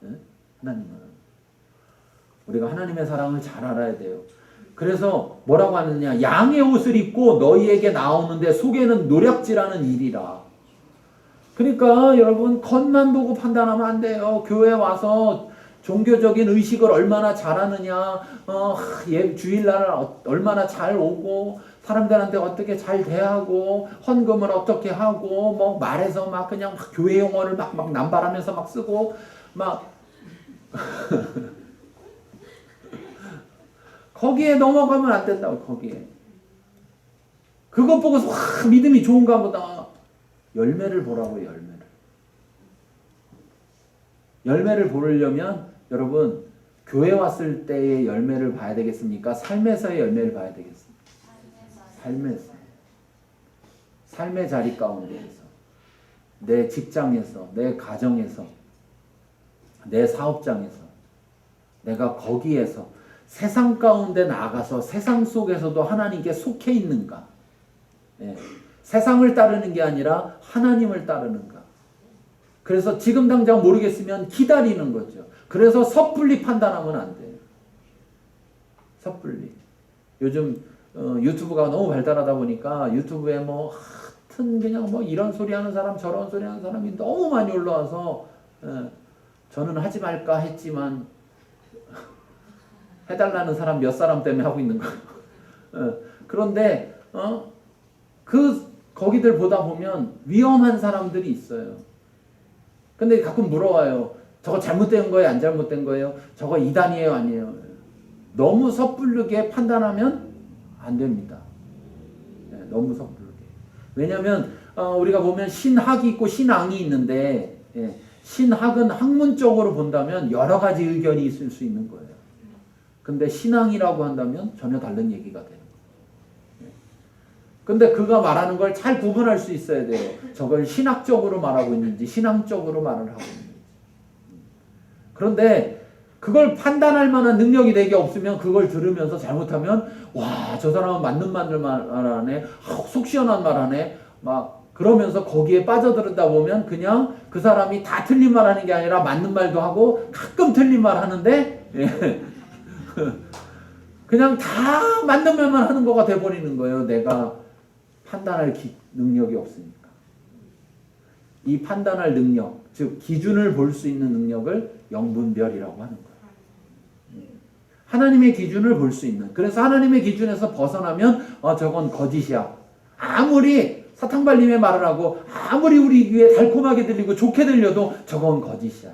예? 하나님은. 우리가 하나님의 사랑을 잘 알아야 돼요. 그래서 뭐라고 하느냐, 양의 옷을 입고 너희에게 나오는데 속에는 노략질하는 일이라. 그러니까 여러분, 겉만 보고 판단하면 안 돼요. 교회 와서 종교적인 의식을 얼마나 잘하느냐, 주일날 얼마나 잘 오고, 사람들한테 어떻게 잘 대하고, 헌금을 어떻게 하고, 뭐 말해서 막 그냥 막 교회 용어를 막 남발하면서 막 쓰고, 막 거기에 넘어가면 안 된다고. 거기에 그것 보고서 와, 믿음이 좋은가 보다. 열매를 보라고요. 열매를 보려면 여러분, 교회 왔을 때의 열매를 봐야 되겠습니까? 삶에서의 열매를 봐야 되겠습니까? 삶에서. 삶의 자리 가운데에서, 내 직장에서, 내 가정에서, 내 사업장에서, 내가 거기에서 세상 가운데 나가서 세상 속에서도 하나님께 속해 있는가? 예. 세상을 따르는 게 아니라 하나님을 따르는가? 그래서 지금 당장 모르겠으면 기다리는 거죠. 그래서 섣불리 판단하면 안 돼요. 섣불리. 요즘 유튜브가 너무 발달하다 보니까 유튜브에 뭐 하여튼 그냥 뭐 이런 소리 하는 사람 저런 소리 하는 사람이 너무 많이 올라와서 저는 하지 말까 했지만 해달라는 사람 몇 사람 때문에 하고 있는 거예요. 그런데 거기들 보다 보면 위험한 사람들이 있어요. 근데 가끔 물어와요. 저거 잘못된 거예요? 안 잘못된 거예요? 저거 이단이에요? 아니에요? 너무 섣부르게 판단하면 안 됩니다. 너무 섣부르게. 왜냐하면 우리가 보면 신학이 있고 신앙이 있는데 신학은 학문적으로 본다면 여러 가지 의견이 있을 수 있는 거예요. 근데 신앙이라고 한다면 전혀 다른 얘기가 돼요. 근데 그가 말하는 걸 잘 구분할 수 있어야 돼요. 저걸 신학적으로 말하고 있는지 신앙적으로 말을 하고 있는지. 그런데 그걸 판단할 만한 능력이 내게 없으면 그걸 들으면서 잘못하면 와, 저 사람은 맞는 말을 말하네, 속 시원한 말 하네, 막 그러면서 거기에 빠져들다 보면 그냥 그 사람이 다 틀린 말 하는 게 아니라 맞는 말도 하고 가끔 틀린 말 하는데 그냥 다 맞는 말만 하는 거가 돼버리는 거예요. 내가 판단할 능력이 없으니까. 이 판단할 능력, 즉 기준을 볼 수 있는 능력을 영분별이라고 하는 거예요. 하나님의 기준을 볼 수 있는. 그래서 하나님의 기준에서 벗어나면 저건 거짓이야. 아무리 사탕발림의 말을 하고 아무리 우리 귀에 달콤하게 들리고 좋게 들려도 저건 거짓이야.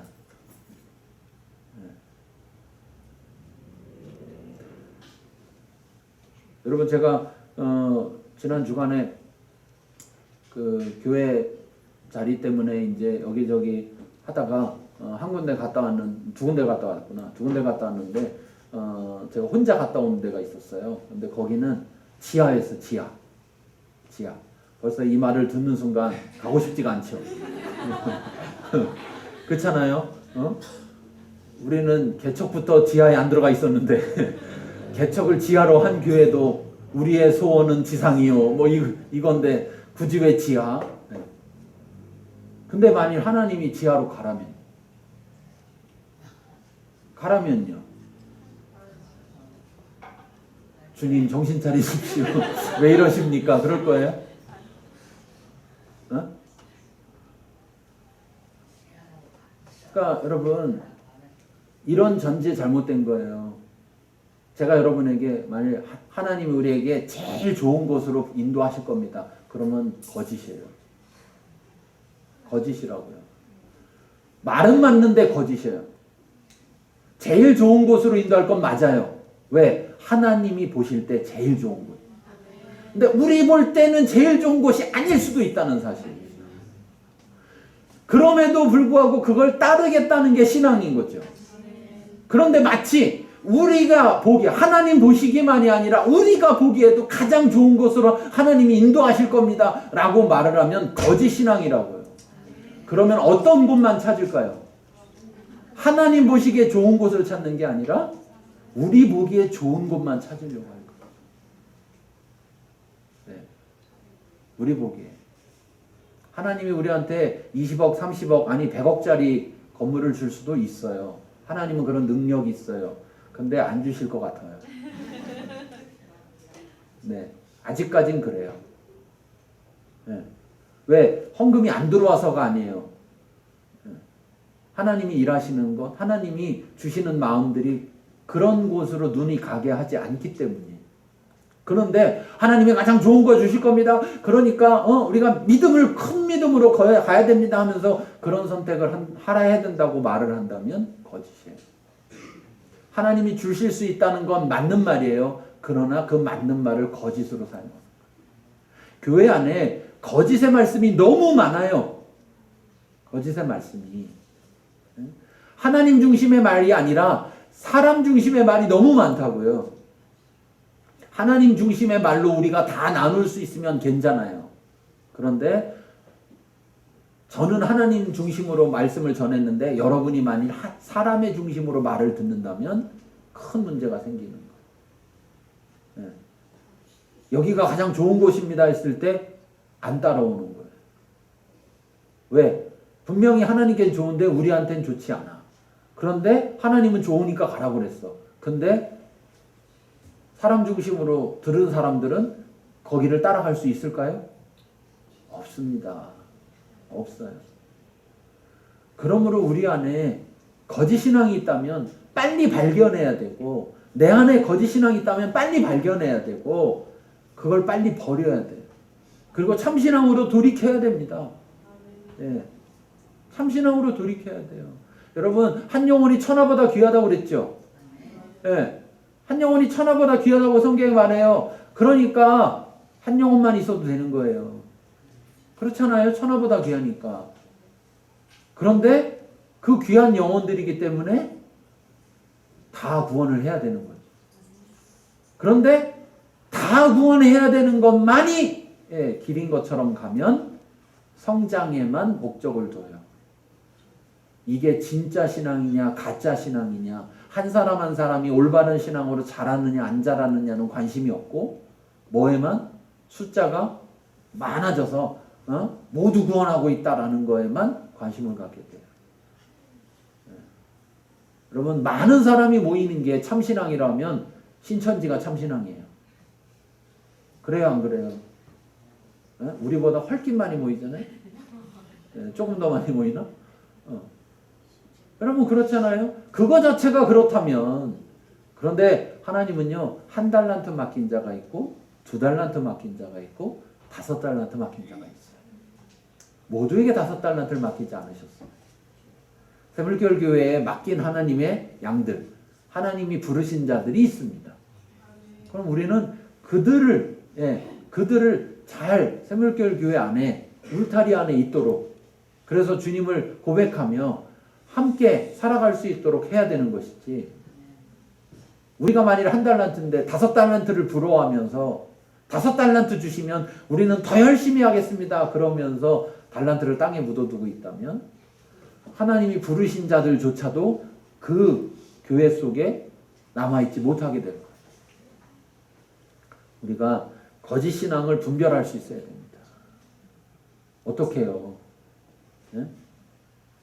여러분, 제가 지난 주간에 그 교회 자리 때문에 이제 여기저기 하다가 한 군데 갔다 왔는, 두 군데 갔다 왔구나. 두 군데 갔다 왔는데 제가 혼자 갔다 온 데가 있었어요. 근데 거기는 지하였어. 지하. 벌써 이 말을 듣는 순간 가고 싶지가 않죠. 그렇잖아요. 우리는 개척부터 지하에 안 들어가 있었는데 개척을 지하로 한 교회도 우리의 소원은 지상이요. 뭐 이건데 굳이 왜 지하? 근데 만일 하나님이 지하로 가라면요. 주님 정신 차리십시오. 왜 이러십니까? 그럴 거예요? 그러니까 여러분, 이런 전제 잘못된 거예요. 제가 여러분에게 만일 하나님이 우리에게 제일 좋은 곳으로 인도하실 겁니다. 그러면 거짓이에요. 거짓이라고요. 말은 맞는데 거짓이에요. 제일 좋은 곳으로 인도할 건 맞아요. 왜? 하나님이 보실 때 제일 좋은 곳. 근데 우리 볼 때는 제일 좋은 곳이 아닐 수도 있다는 사실. 그럼에도 불구하고 그걸 따르겠다는 게 신앙인 거죠. 그런데 마치 우리가 하나님 보시기만이 아니라 우리가 보기에도 가장 좋은 곳으로 하나님이 인도하실 겁니다 라고 말을 하면 거짓 신앙이라고요. 그러면 어떤 곳만 찾을까요? 하나님 보시기에 좋은 곳을 찾는 게 아니라 우리 보기에 좋은 곳만 찾으려고 할 거예요. 네. 우리 보기에. 하나님이 우리한테 20억, 30억, 아니 100억짜리 건물을 줄 수도 있어요. 하나님은 그런 능력이 있어요. 근데 안 주실 것 같아요. 네, 아직까진 그래요. 네. 왜? 헌금이 안 들어와서가 아니에요. 하나님이 일하시는 것, 하나님이 주시는 마음들이 그런 곳으로 눈이 가게 하지 않기 때문이에요. 그런데 하나님이 가장 좋은 거 주실 겁니다. 그러니까 우리가 믿음을 큰 믿음으로 가야 됩니다 하면서 그런 선택을 하라 해야 된다고 말을 한다면 거짓이에요. 하나님이 주실 수 있다는 건 맞는 말이에요. 그러나 그 맞는 말을 거짓으로 사용합니다. 교회 안에 거짓의 말씀이 너무 많아요. 거짓의 말씀이. 하나님 중심의 말이 아니라 사람 중심의 말이 너무 많다고요. 하나님 중심의 말로 우리가 다 나눌 수 있으면 괜찮아요. 그런데 저는 하나님 중심으로 말씀을 전했는데 여러분이 만일 사람의 중심으로 말을 듣는다면 큰 문제가 생기는 거예요. 여기가 가장 좋은 곳입니다 했을 때 안 따라오는 거예요. 왜? 분명히 하나님께는 좋은데 우리한테는 좋지 않아. 그런데 하나님은 좋으니까 가라고 그랬어. 근데 사람 중심으로 들은 사람들은 거기를 따라갈 수 있을까요? 없습니다. 없어요. 그러므로 우리 안에 거짓 신앙이 있다면 빨리 발견해야 되고, 내 안에 거짓 신앙이 있다면 빨리 발견해야 되고, 그걸 빨리 버려야 돼요. 그리고 참신앙으로 돌이켜야 됩니다. 네. 참신앙으로 돌이켜야 돼요. 여러분, 한 영혼이 천하보다 귀하다고 그랬죠? 네. 한 영혼이 천하보다 귀하다고 성경에 말해요. 그러니까 한 영혼만 있어도 되는 거예요. 그렇잖아요. 천하보다 귀하니까. 그런데 그 귀한 영혼들이기 때문에 다 구원을 해야 되는 거죠. 그런데 다 구원해야 되는 것만이 길인 것처럼 가면 성장에만 목적을 둬요. 이게 진짜 신앙이냐 가짜 신앙이냐, 한 사람 한 사람이 올바른 신앙으로 자라느냐 안 자라느냐는 관심이 없고, 뭐에만 숫자가 많아져서 모두 구원하고 있다라는 거에만 관심을 갖게 돼요. 여러분, 많은 사람이 모이는 게 참신앙이라면 신천지가 참신앙이에요. 그래요 안 그래요? 우리보다 훨씬 많이 모이잖아요. 조금 더 많이 모이나? 여러분 그렇잖아요. 그거 자체가 그렇다면. 그런데 하나님은요, 1달란트 맡긴 자가 있고 2달란트 맡긴 자가 있고 5달란트 맡긴 자가 있어요. 모두에게 5달란트를 맡기지 않으셨어요. 새물교회 교회에 맡긴 하나님의 양들, 하나님이 부르신 자들이 있습니다. 그럼 우리는 그들을 잘 새물교회 교회 안에, 울타리 안에 있도록, 그래서 주님을 고백하며 함께 살아갈 수 있도록 해야 되는 것이지, 우리가 만일 1달란트인데 5달란트를 부러워하면서 5달란트 주시면 우리는 더 열심히 하겠습니다 그러면서 달란트를 땅에 묻어두고 있다면 하나님이 부르신 자들조차도 그 교회 속에 남아있지 못하게 될 거예요. 우리가 거짓 신앙을 분별할 수 있어야 됩니다. 어떻게 해요?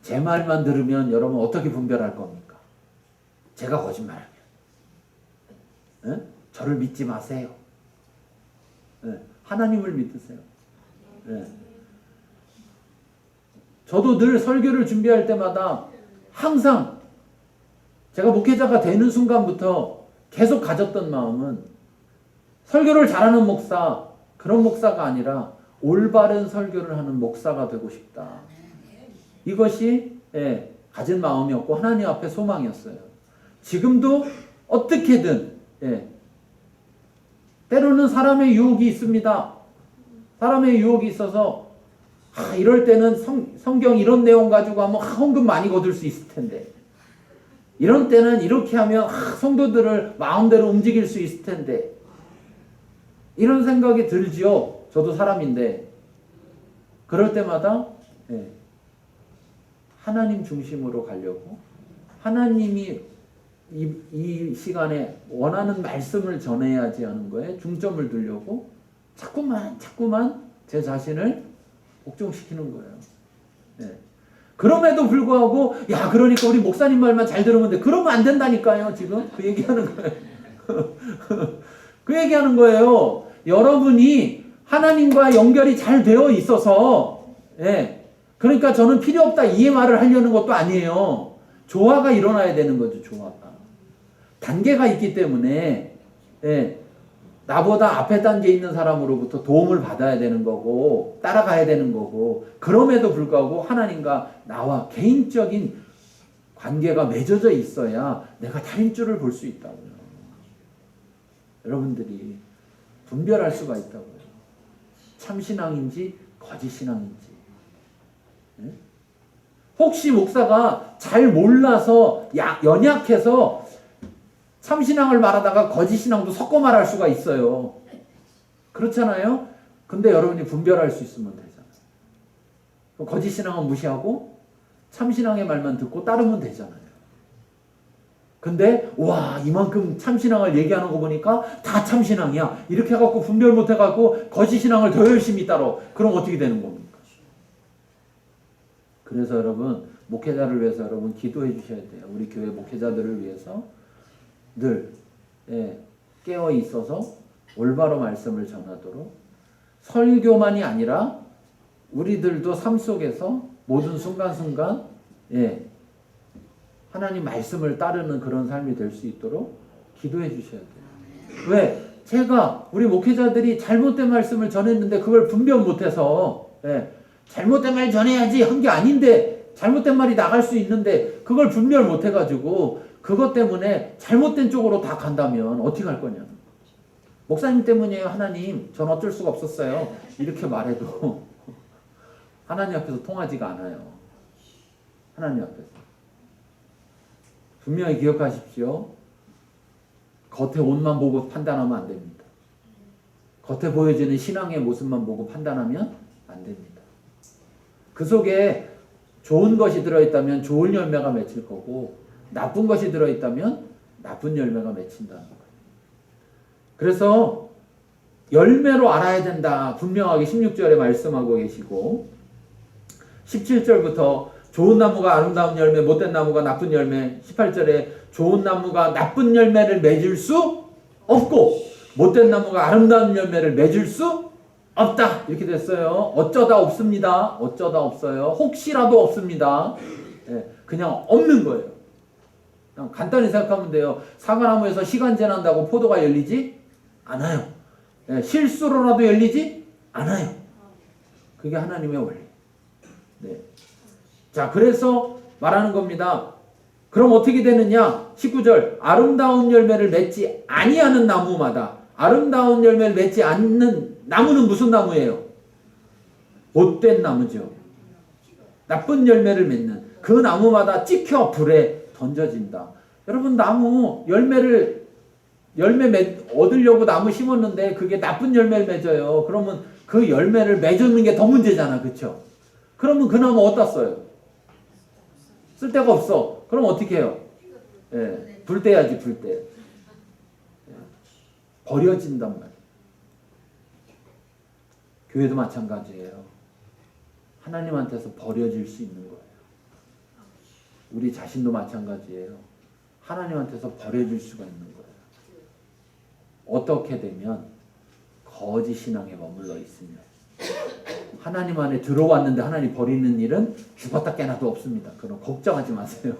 제 말만 들으면 여러분 어떻게 분별할 겁니까? 제가 거짓말하면 저를 믿지 마세요. 하나님을 믿으세요. 저도 늘 설교를 준비할 때마다 항상 제가 목회자가 되는 순간부터 계속 가졌던 마음은, 설교를 잘하는 목사, 그런 목사가 아니라 올바른 설교를 하는 목사가 되고 싶다. 이것이 가진 마음이었고 하나님 앞에 소망이었어요. 지금도 어떻게든 때로는 사람의 유혹이 있습니다. 사람의 유혹이 있어서 이럴 때는 성경 이런 내용 가지고 하면 헌금 많이 거둘 수 있을 텐데, 이런 때는 이렇게 하면 성도들을 마음대로 움직일 수 있을 텐데, 이런 생각이 들지요. 저도 사람인데. 그럴 때마다 하나님 중심으로 가려고, 하나님이 이 시간에 원하는 말씀을 전해야지 하는 거에 중점을 두려고 자꾸만 제 자신을 복종시키는 거예요. 그럼에도 불구하고 야 그러니까 우리 목사님 말만 잘 들으면 돼. 그러면 안 된다니까요. 지금 그 얘기하는 거예요. 그 얘기하는 거예요. 여러분이 하나님과 연결이 잘 되어 있어서 예. 그러니까 저는 필요 없다 이 말을 하려는 것도 아니에요. 조화가 일어나야 되는 거죠. 조화가. 단계가 있기 때문에 예. 나보다 앞에 단계에 있는 사람으로부터 도움을 받아야 되는 거고 따라가야 되는 거고 그럼에도 불구하고 하나님과 나와 개인적인 관계가 맺어져 있어야 내가 다림줄을 볼 수 있다고요. 여러분들이 분별할 수가 있다고요. 참신앙인지 거짓신앙인지. 네? 혹시 목사가 잘 몰라서 연약해서 참신앙을 말하다가 거짓신앙도 섞어 말할 수가 있어요. 그렇잖아요? 근데 여러분이 분별할 수 있으면 되잖아요. 거짓신앙은 무시하고 참신앙의 말만 듣고 따르면 되잖아요. 근데 와 이만큼 참신앙을 얘기하는 거 보니까 다 참신앙이야. 이렇게 해갖고 분별 못해갖고 거짓신앙을 더 열심히 따라. 그럼 어떻게 되는 겁니까? 그래서 여러분 목회자를 위해서 여러분 기도해 주셔야 돼요. 우리 교회 목회자들을 위해서 늘 깨어 있어서 올바로 말씀을 전하도록 설교만이 아니라 우리들도 삶 속에서 모든 순간순간 하나님 말씀을 따르는 그런 삶이 될 수 있도록 기도해 주셔야 돼요. 왜? 제가 우리 목회자들이 잘못된 말씀을 전했는데 그걸 분별 못해서 잘못된 말 전해야지 한 게 아닌데 잘못된 말이 나갈 수 있는데 그걸 분별 못해가지고 그것 때문에 잘못된 쪽으로 다 간다면 어떻게 할 거냐. 목사님 때문이에요. 하나님 전 어쩔 수가 없었어요. 이렇게 말해도 하나님 앞에서 통하지가 않아요. 하나님 앞에서. 분명히 기억하십시오. 겉에 옷만 보고 판단하면 안 됩니다. 겉에 보여지는 신앙의 모습만 보고 판단하면 안 됩니다. 그 속에 좋은 것이 들어있다면 좋은 열매가 맺힐 거고 나쁜 것이 들어있다면 나쁜 열매가 맺힌다는 거예요. 그래서 열매로 알아야 된다. 분명하게 16절에 말씀하고 계시고 17절부터 좋은 나무가 아름다운 열매, 못된 나무가 나쁜 열매 18절에 좋은 나무가 나쁜 열매를 맺을 수 없고 못된 나무가 아름다운 열매를 맺을 수 없다. 이렇게 됐어요. 어쩌다 없습니다. 어쩌다 없어요. 혹시라도 없습니다. 그냥 없는 거예요. 그냥 간단히 생각하면 돼요. 사과나무에서 시간 지난다고 포도가 열리지 않아요. 실수로라도 열리지 않아요. 그게 하나님의 원리. 네. 자, 그래서 말하는 겁니다. 그럼 어떻게 되느냐? 19절. 아름다운 열매를 맺지 아니하는 나무마다 아름다운 열매를 맺지 않는 나무는 무슨 나무예요? 못된 나무죠. 나쁜 열매를 맺는 그 나무마다 찍혀 불에 던져진다. 여러분 나무 열매 얻으려고 나무 심었는데 그게 나쁜 열매를 맺어요. 그러면 그 열매를 맺는 게 더 문제잖아. 그렇죠? 그러면 그 나무 어디다 써요? 쓸 데가 없어. 그럼 어떻게 해요? 불 떼야지. 불 떼. 버려진단 말이에요. 교회도 마찬가지예요. 하나님한테서 버려질 수 있는 거예요. 우리 자신도 마찬가지예요. 하나님한테서 버려질 수가 있는 거예요. 어떻게 되면 거짓 신앙에 머물러 있으면 하나님 안에 들어왔는데 하나님 버리는 일은 죽었다 깨나도 없습니다. 그럼 걱정하지 마세요.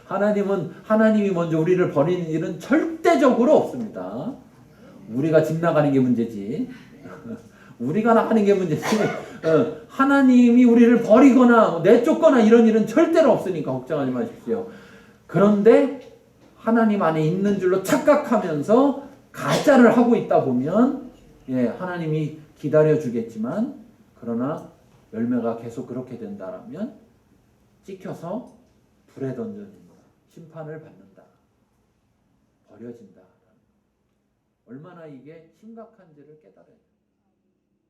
하나님이 먼저 우리를 버리는 일은 절대적으로 없습니다. 우리가 집 나가는 게 문제지. 우리가 나가는 게 문제지. 하나님이 우리를 버리거나 내쫓거나 이런 일은 절대로 없으니까 걱정하지 마십시오. 그런데 하나님 안에 있는 줄로 착각하면서 가짜를 하고 있다 보면 하나님이 기다려 주겠지만 그러나 열매가 계속 그렇게 된다면 찍혀서 불에 던져진다. 심판을 받는다. 버려진다. 얼마나 이게 심각한지를 깨달아야 돼요.